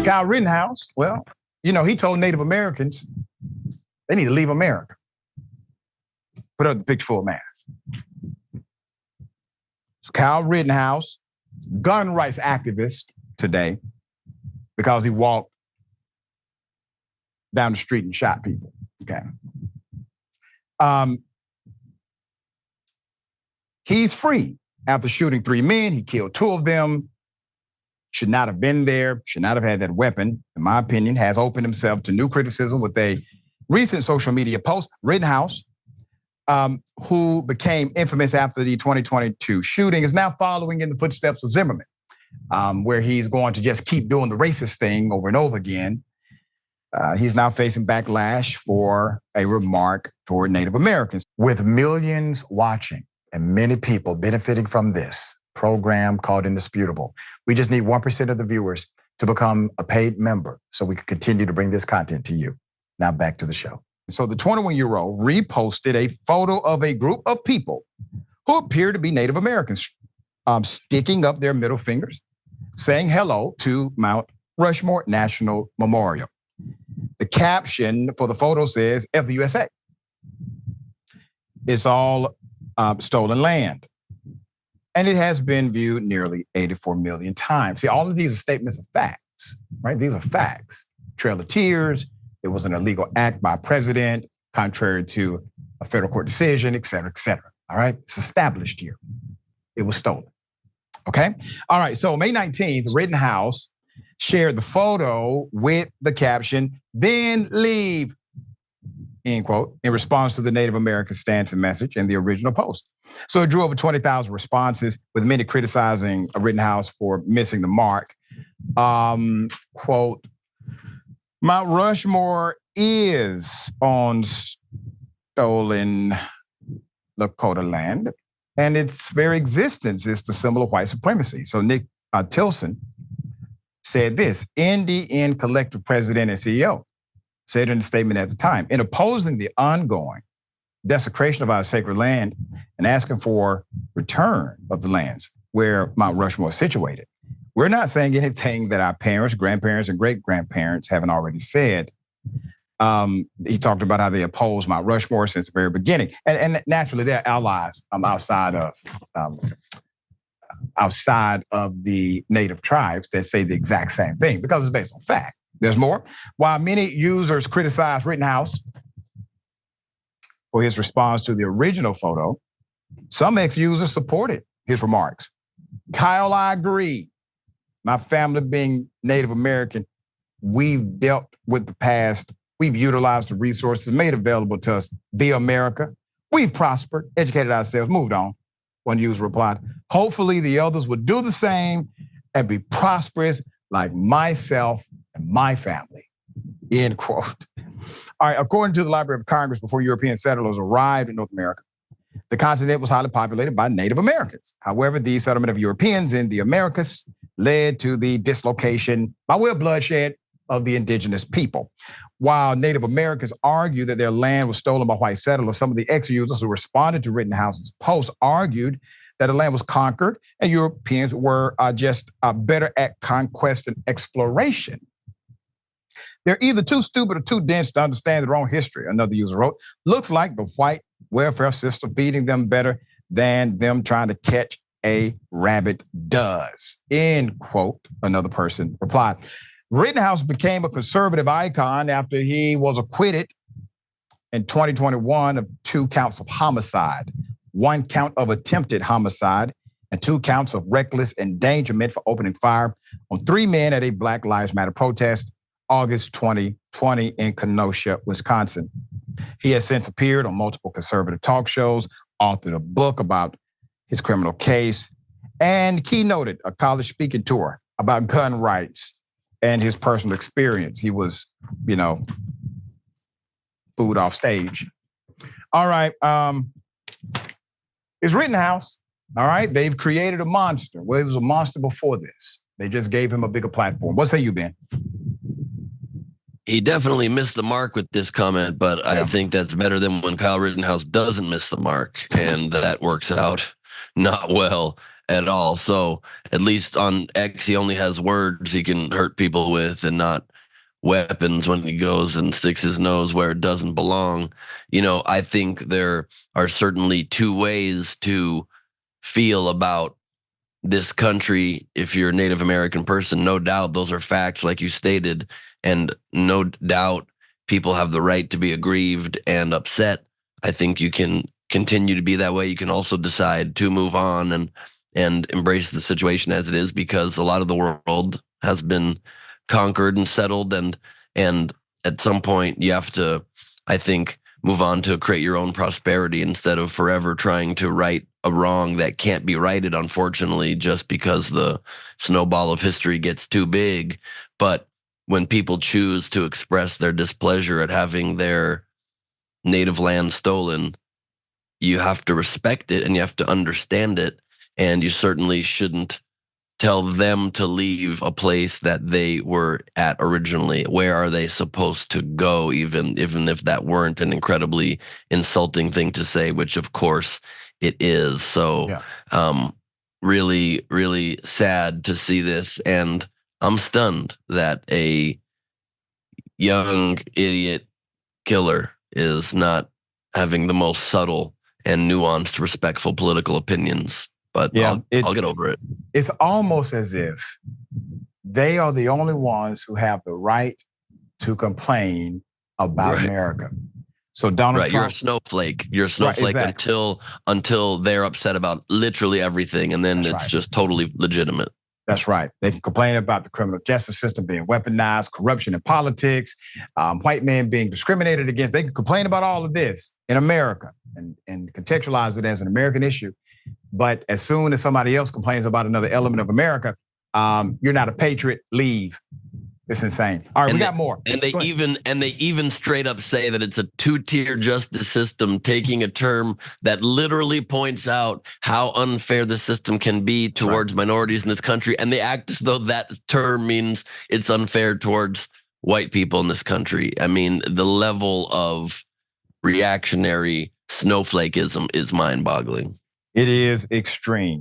Kyle Rittenhouse, well, he told Native Americans they need to leave America. Put up the picture full mask. So Kyle Rittenhouse, gun rights activist today, because he walked down the street and shot people. Okay. He's free after shooting 3 men. He killed 2 of them. Should not have been there, should not have had that weapon, in my opinion, has opened himself to new criticism with a recent social media post. Rittenhouse, who became infamous after the 2022 shooting, is now following in the footsteps of Zimmerman, where he's going to just keep doing the racist thing over and over again. He's now facing backlash for a remark toward Native Americans. With millions watching and many people benefiting from this program called Indisputable, we just need 1% of the viewers to become a paid member so we can continue to bring this content to you. Now back to the show. So the 21-year-old reposted a photo of a group of people who appear to be Native Americans, sticking up their middle fingers, saying hello to Mount Rushmore National Memorial. The caption for the photo says, F the USA. It's all stolen land. And it has been viewed nearly 84 million times. See, all of these are statements of facts, right? These are facts. Trail of Tears, it was an illegal act by a president, contrary to a federal court decision, et cetera, all right? It's established here. It was stolen, okay? All right, so May 19th, Rittenhouse shared the photo with the caption, "Then leave," end quote, in response to the Native American stance and message in the original post. So it drew over 20,000 responses, with many criticizing Rittenhouse for missing the mark. Quote, "Mount Rushmore is on stolen Lakota land, and its very existence is the symbol of white supremacy." So Nick Tilson said this, NDN Collective President and CEO, said in a statement at the time, "In opposing the ongoing desecration of our sacred land and asking for return of the lands where Mount Rushmore is situated, we're not saying anything that our parents, grandparents, and great-grandparents haven't already said." He talked about how they oppose Mount Rushmore since the very beginning. And naturally, they're allies outside of the native tribes that say the exact same thing because it's based on fact. There's more. While many users criticize Rittenhouse for his response to the original photo, some ex-users supported his remarks. "Kyle, I agree. My family being Native American, we've dealt with the past. We've utilized the resources made available to us via America. We've prospered, educated ourselves, moved on," one user replied. "Hopefully the others would do the same and be prosperous like myself and my family," end quote. All right, according to the Library of Congress, before European settlers arrived in North America, the continent was highly populated by Native Americans. However, the settlement of Europeans in the Americas led to the dislocation, by way of bloodshed, of the indigenous people. While Native Americans argue that their land was stolen by white settlers, some of the ex-users who responded to Rittenhouse's post argued that the land was conquered and Europeans were just better at conquest and exploration. "They're either too stupid or too dense to understand their own history," another user wrote. "Looks like the white welfare system feeding them better than them trying to catch a rabbit does," end quote, another person replied. Rittenhouse became a conservative icon after he was acquitted in 2021 of 2 counts of homicide, 1 count of attempted homicide, and 2 counts of reckless endangerment for opening fire on 3 men at a Black Lives Matter protest August 2020 in Kenosha, Wisconsin. He has since appeared on multiple conservative talk shows, authored a book about his criminal case, and keynoted a college speaking tour about gun rights and his personal experience. He was, booed off stage. All right, it's Rittenhouse. All right, they've created a monster. Well, he was a monster before this. They just gave him a bigger platform. What say you, Ben? He definitely missed the mark with this comment, but I think that's better than when Kyle Rittenhouse doesn't miss the mark, and that works out not well. at all. So at least on X, he only has words he can hurt people with and not weapons when he goes and sticks his nose where it doesn't belong. I think there are certainly two ways to feel about this country. If you're a Native American person, no doubt those are facts, like you stated, and no doubt people have the right to be aggrieved and upset. I think you can continue to be that way. You can also decide to move on and embrace the situation as it is, because a lot of the world has been conquered and settled, and at some point you have to, I think, move on to create your own prosperity instead of forever trying to right a wrong that can't be righted, unfortunately, just because the snowball of history gets too big. But when people choose to express their displeasure at having their native land stolen, you have to respect it and you have to understand it. And you certainly shouldn't tell them to leave a place that they were at originally. Where are they supposed to go, even if that weren't an incredibly insulting thing to say, which of course it is. So really, really sad to see this. And I'm stunned that a young idiot killer is not having the most subtle and nuanced, respectful political opinions. But I'll get over it. It's almost as if they are the only ones who have the right to complain about America. So Donald Trump, you're a snowflake. You're a snowflake until they're upset about literally everything, and then it's just totally legitimate. That's right. They can complain about the criminal justice system being weaponized, corruption in politics, white men being discriminated against. They can complain about all of this in America and contextualize it as an American issue. But as soon as somebody else complains about another element of America, you're not a patriot, leave. It's insane. All right, we got more. And they even straight up say that it's a two-tier justice system, taking a term that literally points out how unfair the system can be towards minorities in this country. And they act as though that term means it's unfair towards white people in this country. I mean, the level of reactionary snowflakeism is mind-boggling. It is extreme.